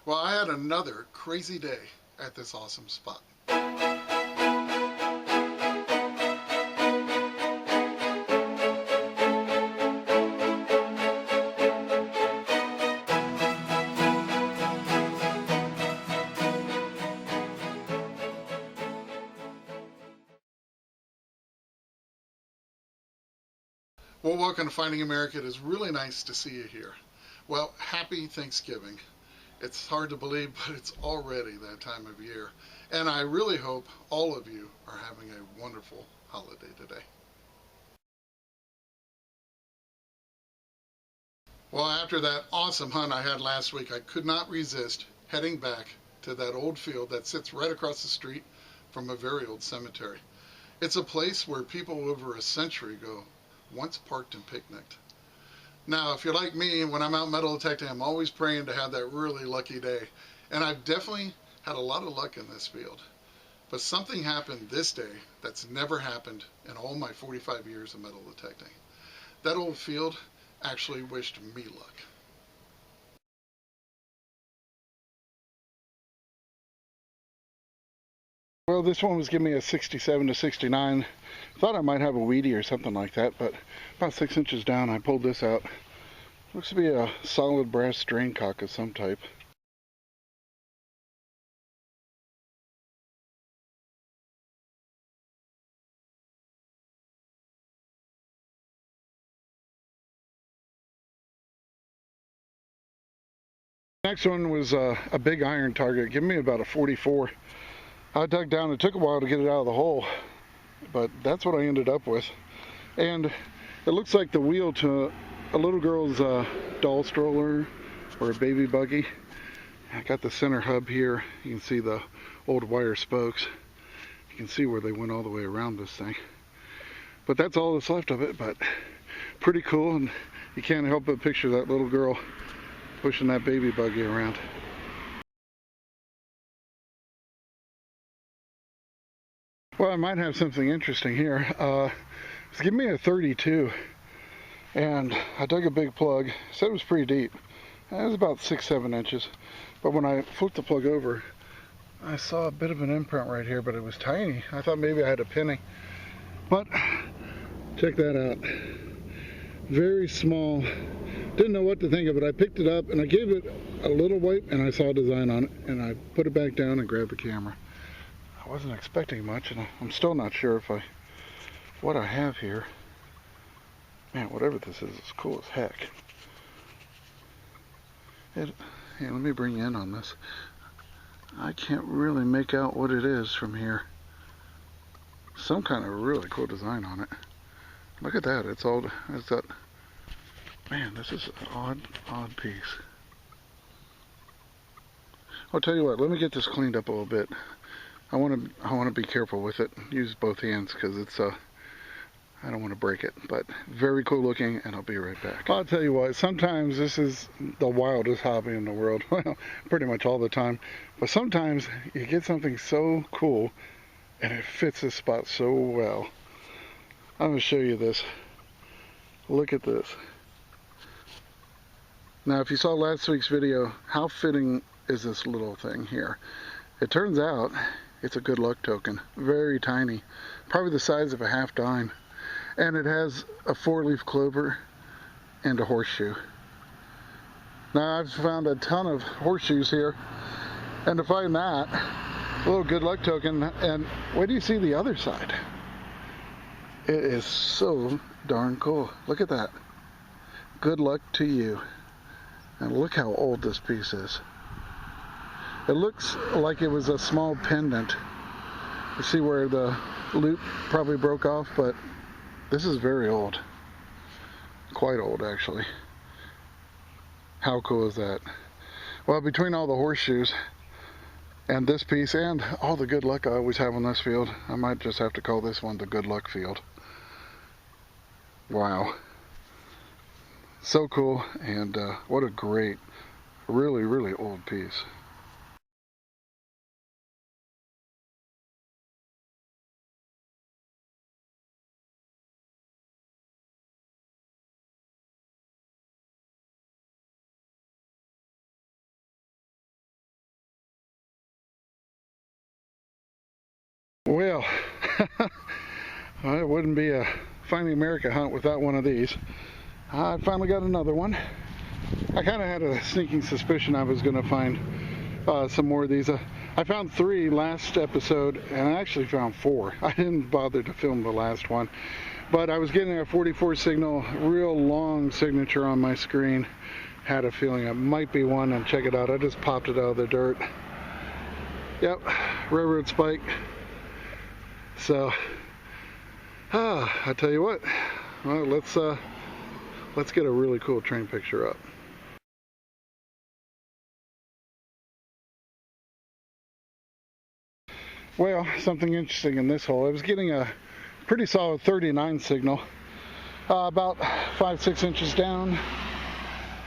Well, I had another crazy day at this awesome spot. Well, welcome to Finding America. It is really nice to see you here. Well, happy Thanksgiving. It's hard to believe, but it's already that time of year. And I really hope all of you are having a wonderful holiday today. Well, after that awesome hunt I had last week, I could not resist heading back to that old field that sits right across the street from a very old cemetery. It's a place where people over a century ago once parked and picnicked. Now, if you're like me, when I'm out metal detecting, I'm always praying to have that really lucky day. And I've definitely had a lot of luck in this field. But something happened this day that's never happened in all my 45 years of metal detecting. That old field actually wished me luck. Well, this one was giving me a 67 to 69. Thought I might have a weedy or something like that, but about 6 inches down, I pulled this out. Looks to be a solid brass drain cock of some type. Next one was a big iron target, giving me about a 44. I dug down. It took a while to get it out of the hole, but that's what I ended up with. And it looks like the wheel to a little girl's doll stroller or a baby buggy. I got the center hub here. You can see the old wire spokes. You can see where they went all the way around this thing. But that's all that's left of it, but pretty cool, and you can't help but picture that little girl pushing that baby buggy around. Well, I might have something interesting here. It's giving me a 32, and I dug a big plug. Said it was pretty deep. It was about 6-7 inches, but when I flipped the plug over, I saw a bit of an imprint right here, but it was tiny. I thought maybe I had a penny, but check that out. Very small. Didn't know what to think of it. I picked it up and I gave it a little wipe, and I saw a design on it, and I put it back down and grabbed the camera. I wasn't expecting much, and I'm still not sure if what I have here. Man, whatever this is cool as heck. Hey, let me bring you in on this. I can't really make out what it is from here. Some kind of really cool design on it. Look at that. It's that. Man, this is an odd piece. I'll tell you what. Let me get this cleaned up a little bit. I want to be careful with it. Use both hands because it's I don't want to break it, but very cool looking, and I'll be right back. I'll tell you what, sometimes this is the wildest hobby in the world. Well, pretty much all the time. But sometimes you get something so cool and it fits the spot so well. I'm going to show you this. Look at this. Now, if you saw last week's video, how fitting is this little thing here? It turns out it's a good luck token. Very tiny. Probably the size of a half dime. And it has a 4-leaf clover and a horseshoe. Now, I've found a ton of horseshoes here, and to find that, a little good luck token. And wait till you see the other side. It is so darn cool. Look at that. Good luck to you. And look how old this piece is. It looks like it was a small pendant. You see where the loop probably broke off, but this is very old. Quite old, actually. How cool is that? Well, between all the horseshoes and this piece and all the good luck I always have on this field, I might just have to call this one the good luck field. Wow. So cool, and what a great, really old piece. Well, well, it wouldn't be a Finding America hunt without one of these. I finally got another one. I kind of had a sneaking suspicion I was going to find some more of these. I found 3 last episode, and I actually found 4. I didn't bother to film the last one, but I was getting a 44 signal, real long signature on my screen. Had a feeling it might be one, and check it out. I just popped it out of the dirt. Yep, railroad spike. So, I tell you what. Well, let's get a really cool train picture up. Well, something interesting in this hole. I was getting a pretty solid 39 signal, about 5-6 inches down,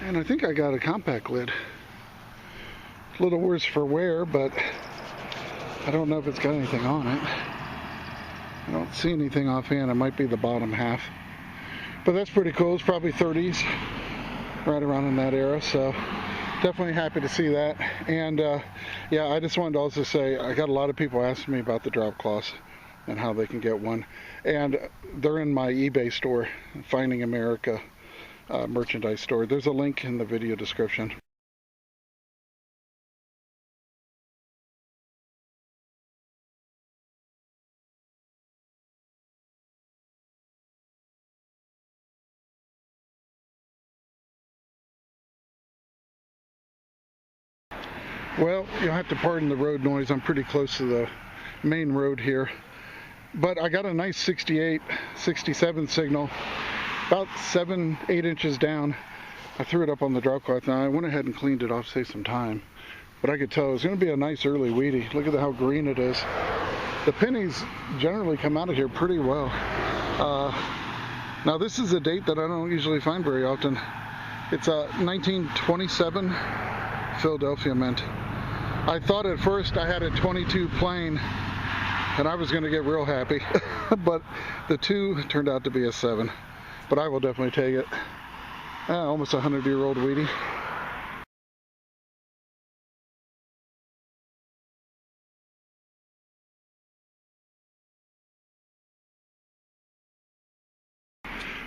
and I think I got a compact lid. A little worse for wear, but I don't know if it's got anything on it. I don't see anything offhand. It might be the bottom half, but that's pretty cool. It's probably 30s, right around in that era, so definitely happy to see that. And yeah, I just wanted to also say I got a lot of people asking me about the drop cloths and how they can get one, and they're in my eBay store, Finding America merchandise store. There's a link in the video description. Well, you'll have to pardon the road noise. I'm pretty close to the main road here. But I got a nice 68, 67 signal, about 7-8 inches down. I threw it up on the drop cloth. Now I went ahead and cleaned it off, save some time. But I could tell it was going to be a nice early weedy. Look at how green it is. The pennies generally come out of here pretty well. Now this is a date that I don't usually find very often. It's 1927 Philadelphia mint. I thought at first I had a 22 plain and I was going to get real happy, but the 2 turned out to be a 7. But I will definitely take it. Almost a 100-year-old weedy.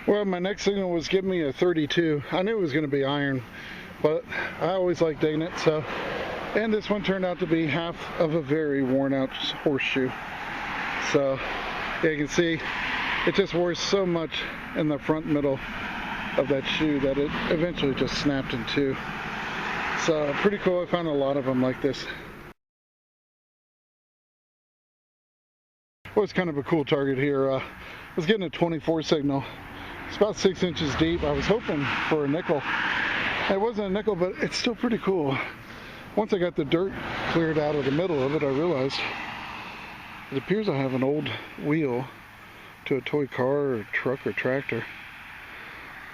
Well, my next signal was giving me a 32. I knew it was going to be iron, but I always like digging it, so. And this one turned out to be half of a very worn out horseshoe. So, yeah, you can see it just wore so much in the front middle of that shoe that it eventually just snapped in 2. So, pretty cool. I found a lot of them like this. Well, it's kind of a cool target here. I was getting a 24 signal. It's about 6 inches deep. I was hoping for a nickel. It wasn't a nickel, but it's still pretty cool. Once I got the dirt cleared out of the middle of it, I realized it appears I have an old wheel to a toy car or truck or tractor.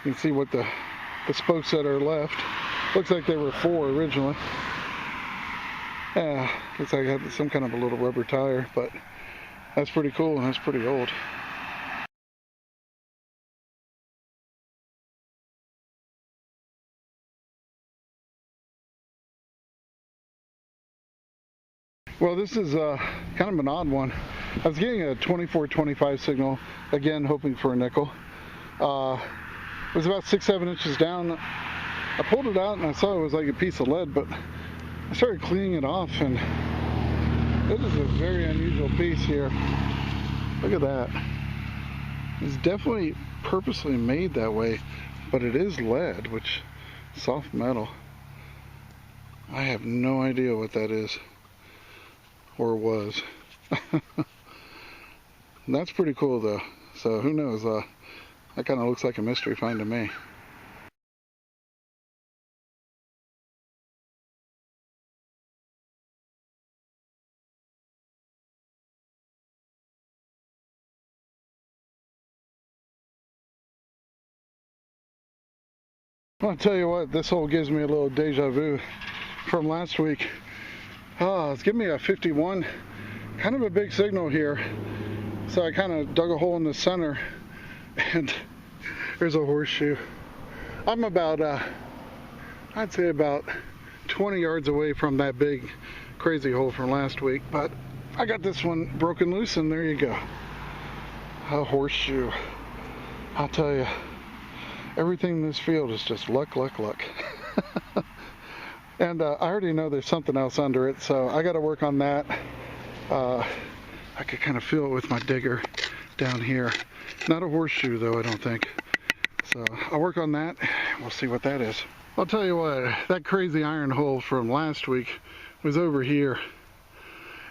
You can see what the spokes that are left. Looks like they were 4 originally. Yeah, looks like I had some kind of a little rubber tire, but that's pretty cool and that's pretty old. Well, this is kind of an odd one. I was getting a 24-25 signal, again hoping for a nickel. It was about 6-7 inches down. I pulled it out and I saw it was like a piece of lead, but I started cleaning it off, and this is a very unusual piece here. Look at that. It's definitely purposely made that way, but it is lead, which is soft metal. I have no idea what that is. Or was. That's pretty cool though. So who knows? That kind of looks like a mystery find to me. I'll tell you what, this hole gives me a little deja vu from last week. It's giving me a 51, kind of a big signal here. So I kind of dug a hole in the center, and there's a horseshoe. I'm about, I'd say about 20 yards away from that big crazy hole from last week, but I got this one broken loose, and there you go. A horseshoe. I'll tell you, everything in this field is just luck, luck, luck. And I already know there's something else under it, so I got to work on that. I could kind of feel it with my digger down here. Not a horseshoe though, I don't think. So I'll work on that. We'll see what that is. I'll tell you what, that crazy iron hole from last week was over here.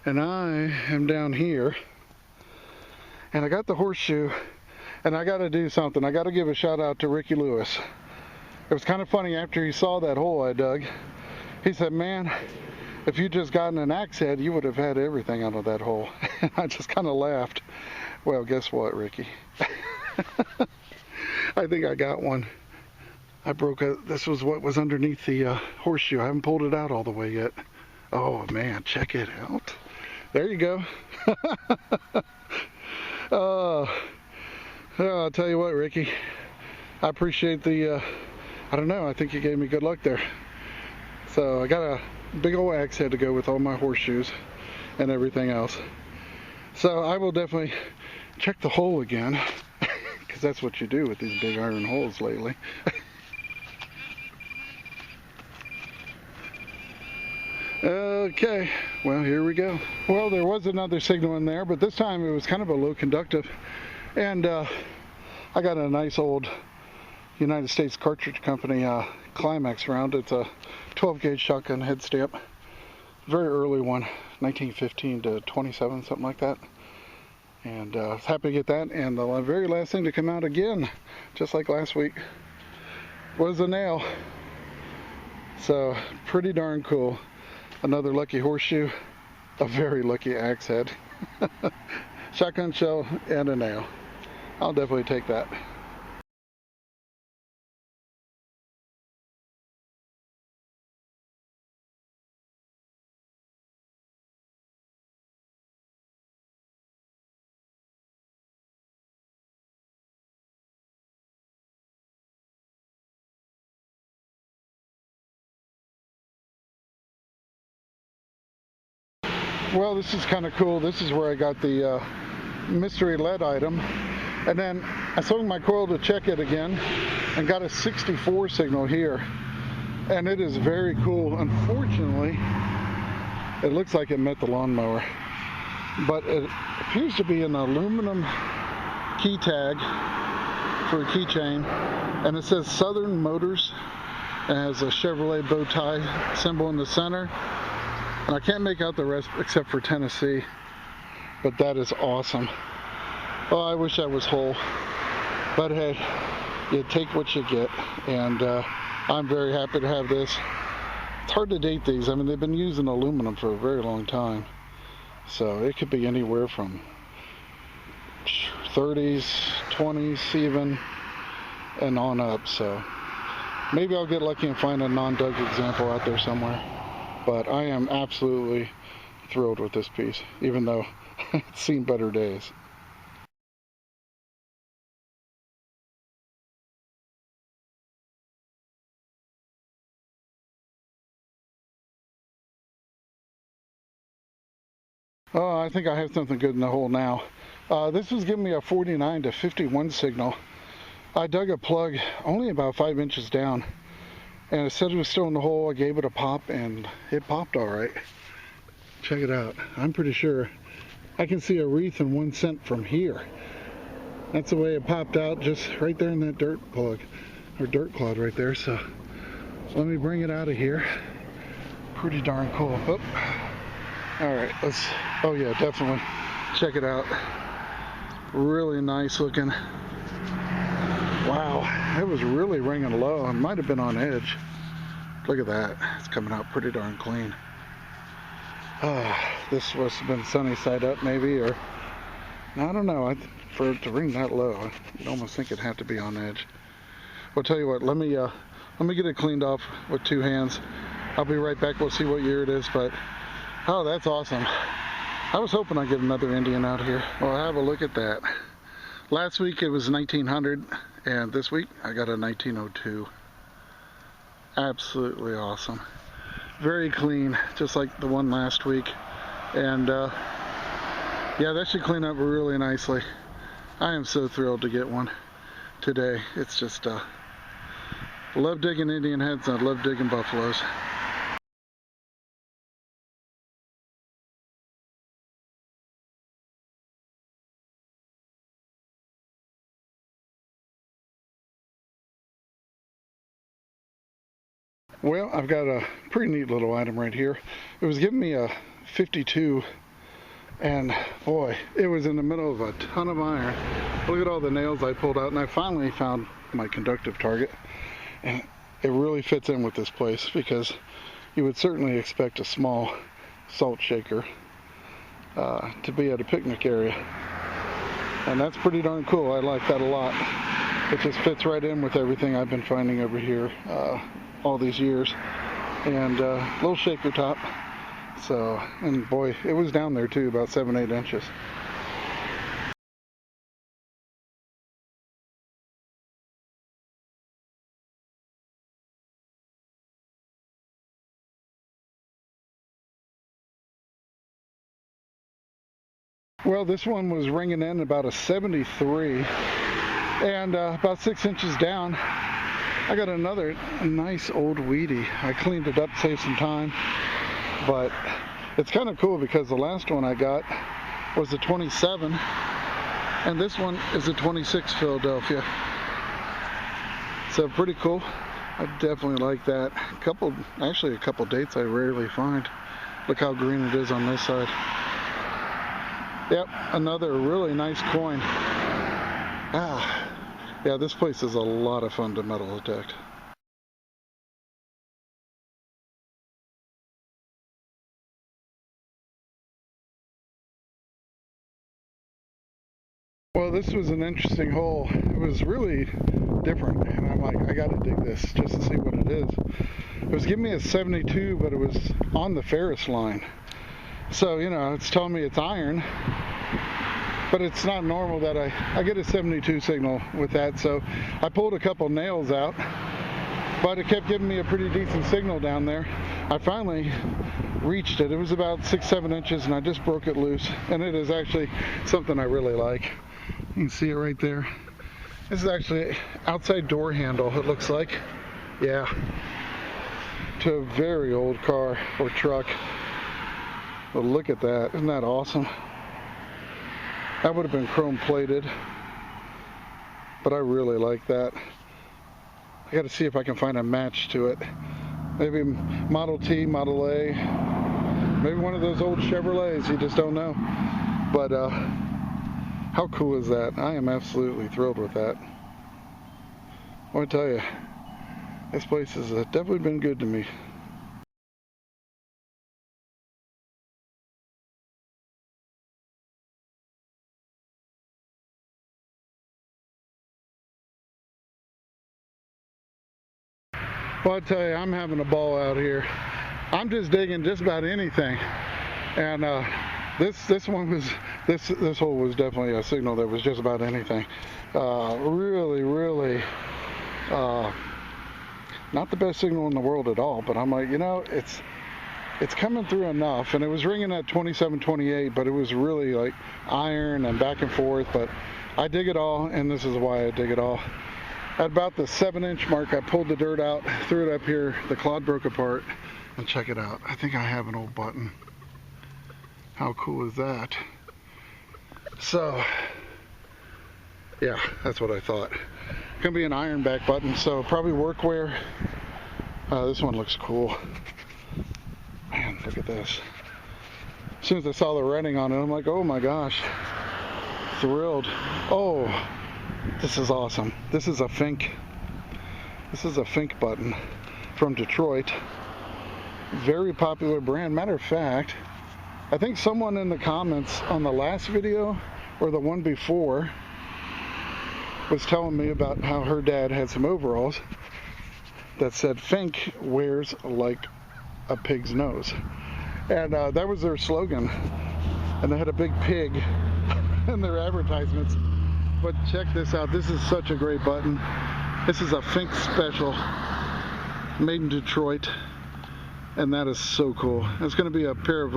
And I am down here. And I got the horseshoe. And I got to do something. I got to give a shout out to Ricky Lewis. It was kind of funny after he saw that hole I dug. He said, man, if you just gotten an axe head, you would have had everything out of that hole. And I just kind of laughed. Well, guess what, Ricky? I think I got one. I broke this was what was underneath the horseshoe. I haven't pulled it out all the way yet. Oh man, check it out. There you go. I'll tell you what, Ricky. I appreciate the, I don't know, I think you gave me good luck there. So I got a big old axe head to go with all my horseshoes and everything else. So I will definitely check the hole again, because that's what you do with these big iron holes lately. Okay, well, here we go. Well, there was another signal in there, but this time it was kind of a low conductive. And I got a nice old United States Cartridge Company Climax round. It's a 12 gauge shotgun head stamp. Very early one, 1915 to 27, something like that. And I was happy to get that. And the very last thing to come out again, just like last week, was a nail. So pretty darn cool. Another lucky horseshoe, a very lucky axe head, shotgun shell, and a nail. I'll definitely take that. Well, this is kind of cool. This is where I got the mystery lead item. And then I swung my coil to check it again and got a 64 signal here. And it is very cool. Unfortunately, it looks like it met the lawnmower. But it appears to be an aluminum key tag for a keychain. And it says Southern Motors. It has a Chevrolet bow tie symbol in the center. And I can't make out the rest except for Tennessee, but that is awesome. Oh, I wish I was whole, but hey, you take what you get, and I'm very happy to have this. It's hard to date these. I mean, they've been using aluminum for a very long time, so it could be anywhere from 30s, 20s even, and on up. So maybe I'll get lucky and find a non-dug example out there somewhere. But I am absolutely thrilled with this piece, even though it's seen better days. Oh, I think I have something good in the hole now. This was giving me a 49 to 51 signal. I dug a plug only about 5 inches down. And it said it was still in the hole. I gave it a pop and it popped all right. Check it out. I'm pretty sure I can see a wreath and 1 cent from here. That's the way it popped out, just right there in that dirt plug, or dirt clod right there. So let me bring it out of here. Pretty darn cool. Oh. All right, let's, oh yeah, definitely check it out. Really nice looking. Wow, it was really ringing low. It might have been on edge. Look at that. It's coming out pretty darn clean. This must have been sunny side up maybe, or I don't know. For it to ring that low, you'd almost think it'd have to be on edge. Well, tell you what, let me get it cleaned off with 2 hands. I'll be right back. We'll see what year it is, but oh, that's awesome. I was hoping I'd get another Indian out here. Well, have a look at that. Last week it was 1900, and this week I got a 1902. Absolutely awesome. Very clean, just like the one last week. And Yeah, that should clean up really nicely. I am so thrilled to get one today. It's just, love digging Indian heads and I love digging buffaloes. Well, I've got a pretty neat little item right here. It was giving me a 52, and boy, it was in the middle of a ton of iron. Look at all the nails I pulled out, and I finally found my conductive target. And it really fits in with this place because you would certainly expect a small salt shaker to be at a picnic area. And that's pretty darn cool. I like that a lot. It just fits right in with everything I've been finding over here all these years. And little shaker top. So, and boy, it was down there too, about 7-8 inches. Well, this one was ringing in about a 73, and about 6 inches down, I got another nice old weedy. I cleaned it up, saved some time, but it's kind of cool because the last one I got was a 27, and this one is a 26 Philadelphia. So pretty cool. I definitely like that. Actually a couple dates I rarely find. Look how green it is on this side. Yep, another really nice coin. Yeah, this place is a lot of fun to metal detect. Well, this was an interesting hole. It was really different, and I'm like, I gotta dig this just to see what it is. It was giving me a 72, but it was on the ferrous line. So, you know, it's telling me it's iron, but it's not normal that I get a 72 signal with that. So I pulled a couple nails out, but it kept giving me a pretty decent signal down there. I finally reached it. It was about 6-7 inches, and I just broke it loose. And it is actually something I really like. You can see it right there. This is actually an outside door handle, it looks like. Yeah. To a very old car or truck. But look at that. Isn't that awesome? That would have been chrome plated, but I really like that. I got to see if I can find a match to it. Maybe Model T, Model A, maybe one of those old Chevrolets, you just don't know. But how cool is that? I am absolutely thrilled with that. I want to tell you, this place has definitely been good to me. Well, I tell you, I'm having a ball out here. I'm just digging just about anything, and this hole was definitely a signal that was just about anything. Really, not the best signal in the world at all. But I'm like, you know, it's coming through enough, and it was ringing at 27, 28, but it was really like iron and back and forth. But I dig it all, and this is why I dig it all. At about the 7-inch mark, I pulled the dirt out, threw it up here, the clod broke apart, and check it out. I think I have an old button. How cool is that? So, yeah, that's what I thought. Gonna be an iron back button, so probably Workwear. This one looks cool. Man, look at this. As soon as I saw the writing on it, I'm like, oh my gosh, thrilled. Oh. This is awesome. This is a Fink. This is a Fink button from Detroit. Very popular brand. Matter of fact, I think someone in the comments on the last video or the one before was telling me about how her dad had some overalls that said Fink wears like a pig's nose. And that was their slogan. And they had a big pig in their advertisements. But check this out. This is such a great button. This is a Fink special, made in Detroit, and that is so cool. It's going to be a pair of,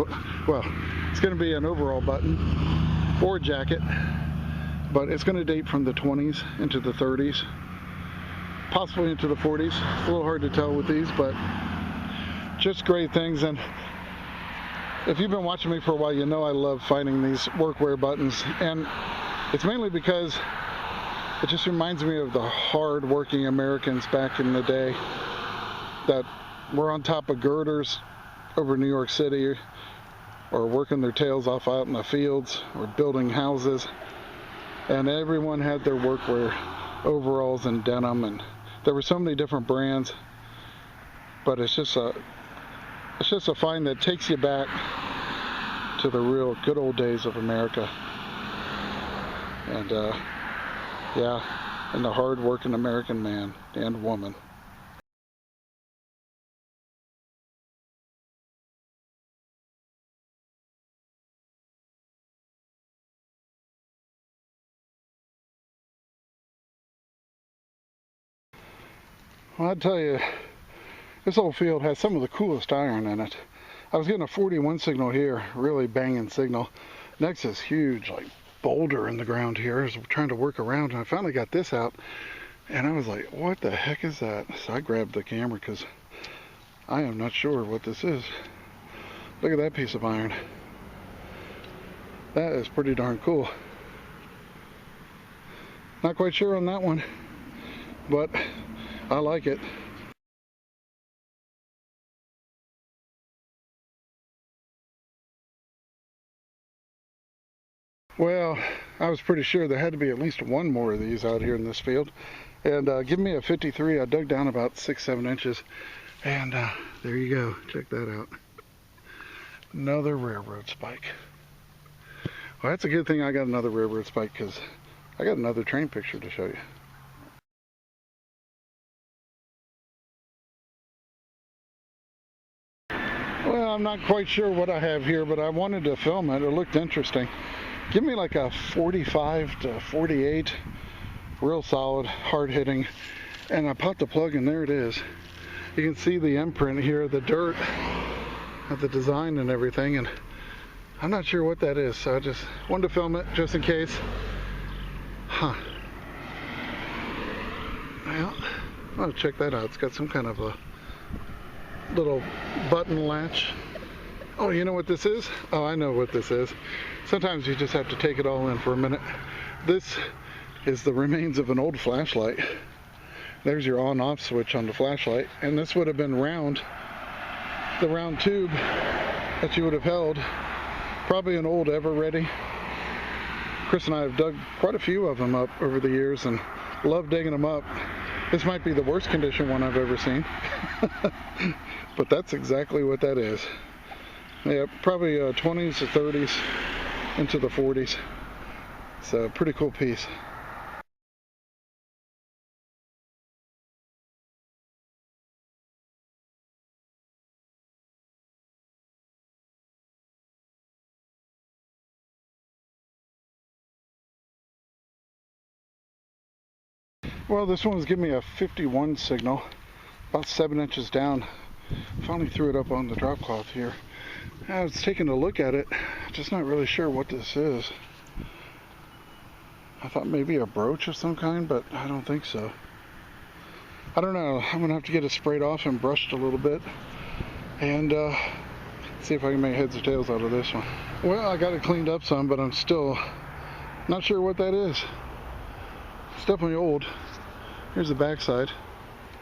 well, it's going to be an overall button. or jacket, but it's going to date from the 20s into the 30s, possibly into the 40s. It's a little hard to tell with these, but just great things. And if you've been watching me for a while, you know I love finding these workwear buttons, and it's mainly because it just reminds me of the hard-working Americans back in the day that were on top of girders over New York City, or working their tails off out in the fields, or building houses, and everyone had their workwear overalls and denim, and there were so many different brands, but it's just a find that takes you back to the real good old days of America, and yeah, and the hard-working American man and woman. Well, I tell you, this old field has some of the coolest iron in it. I was getting a 41 signal here, really banging signal. Next is huge, like boulder in the ground here. I was trying to work around, and I finally got this out, and I was like, what the heck is that? So I grabbed the camera because I am not sure what this is. Look at that piece of iron. That is pretty darn cool. Not quite sure on that one, but I like it. Well, I was pretty sure there had to be at least one more of these out here in this field. And give me a 53. I dug down about 6-7 inches. And there you go. Check that out. Another railroad spike. Well, that's a good thing I got another railroad spike, because I got another train picture to show you. Well, I'm not quite sure what I have here, but I wanted to film it. It looked interesting. Give me like a 45 to 48, real solid, hard hitting. And I popped the plug, and there it is. You can see the imprint here, the dirt of the design and everything. And I'm not sure what that is, so I just wanted to film it just in case. Huh. Well, I'll check that out. It's got some kind of a little button latch. Oh, you know what this is? Oh, I know what this is. Sometimes you just have to take it all in for a minute. This is the remains of an old flashlight. There's your on-off switch on the flashlight, and this would have been round, the round tube that you would have held. Probably an old Ever-Ready. Chris and I have dug quite a few of them up over the years and love digging them up. This might be the worst condition one I've ever seen. But that's exactly what that is. Yeah, probably 20s to 30s into the 40s. It's a pretty cool piece. Well, this one's giving me a 51 signal, about 7 inches down. Finally threw it up on the drop cloth here. I was taking a look at it, just not really sure what this is. I thought maybe a brooch of some kind, but I don't think so. I don't know. I'm gonna have to get it sprayed off and brushed a little bit, and see if I can make heads or tails out of this one. Well, I got it cleaned up some, but I'm still not sure what that is. It's definitely old. Here's the backside.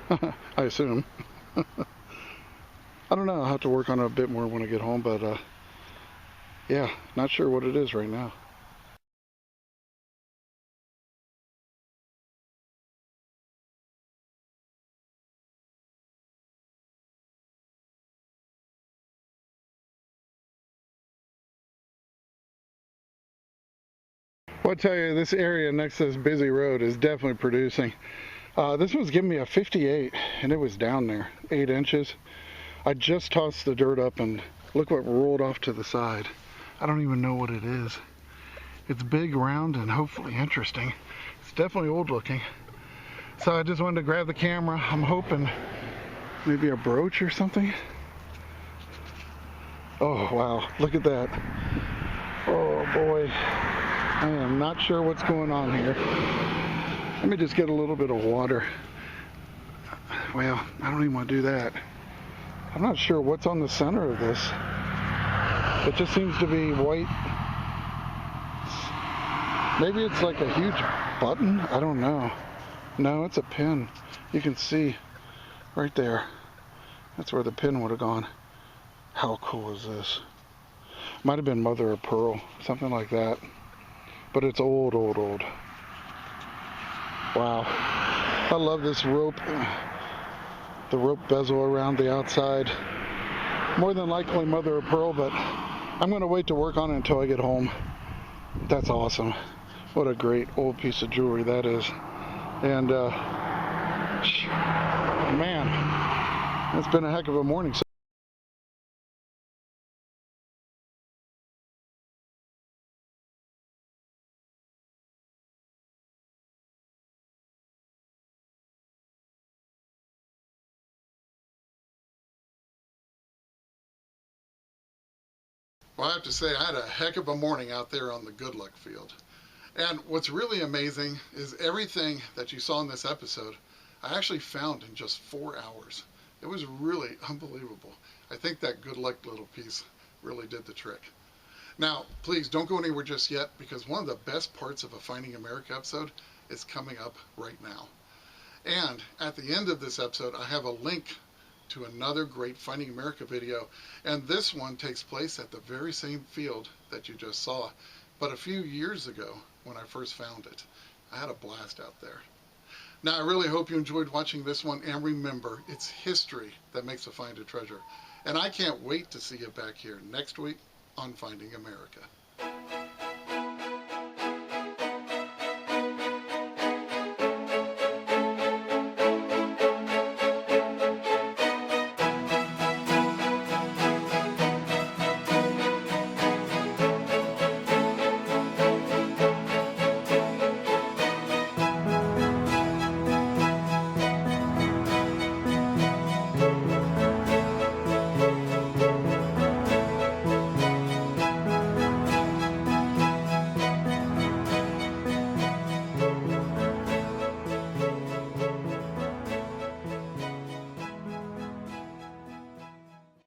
I assume. I don't know. I'll have to work on it a bit more when I get home, but yeah, not sure what it is right now. Well, I tell you, this area next to this busy road is definitely producing. This one's giving me a 58, and it was down there, 8 inches. I just tossed the dirt up, and look what rolled off to the side. I don't even know what it is. It's big, round, and hopefully interesting. It's definitely old looking. So I just wanted to grab the camera. I'm hoping maybe a brooch or something. Oh, wow, look at that. Oh, boy. I am not sure what's going on here. Let me just get a little bit of water. Well, I don't even want to do that. I'm not sure what's on the center of this. It just seems to be white. Maybe it's like a huge button? I don't know. No, it's a pin. You can see right there. That's where the pin would have gone. How cool is this? Might have been mother of pearl, something like that. But it's old, old, old. Wow. I love this rope. The rope bezel around the outside. More than likely mother of pearl, but I'm going to wait to work on it until I get home. That's awesome. What a great old piece of jewelry that is. And man, it's been a heck of a morning. Well, I have to say, I had a heck of a morning out there on the good luck field. And what's really amazing is everything that you saw in this episode, I actually found in just 4 hours. It was really unbelievable. I think that good luck little piece really did the trick. Now, please don't go anywhere just yet, because one of the best parts of a Finding America episode is coming up right now. And at the end of this episode, I have a link to another great Finding America video, and this one takes place at the very same field that you just saw, but a few years ago when I first found it. I had a blast out there. Now, I really hope you enjoyed watching this one, and remember, it's history that makes a find a treasure, and I can't wait to see you back here next week on Finding America.